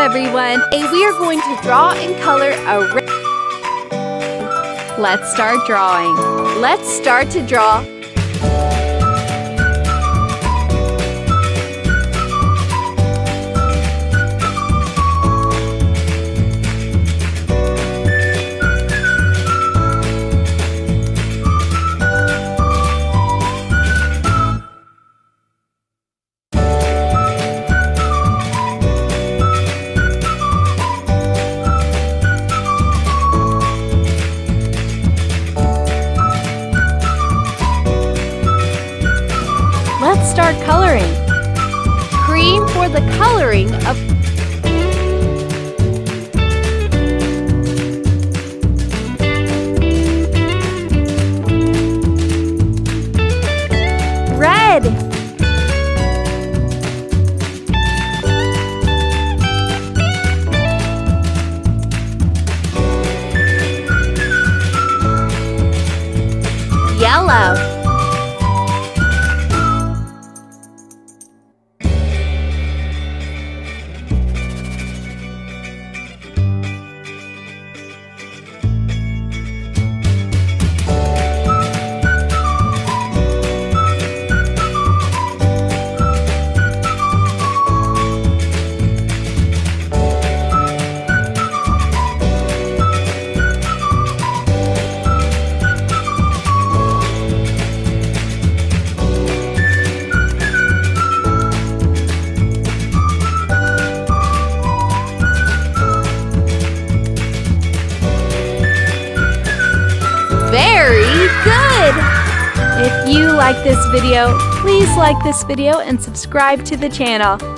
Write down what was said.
everyone! We are going to draw and color a red. Let's start drawing. Let's start to draw. Let's start coloring. Cream for the coloring of red. Yellow. Very good! If you like this video, please like this video and subscribe to the channel.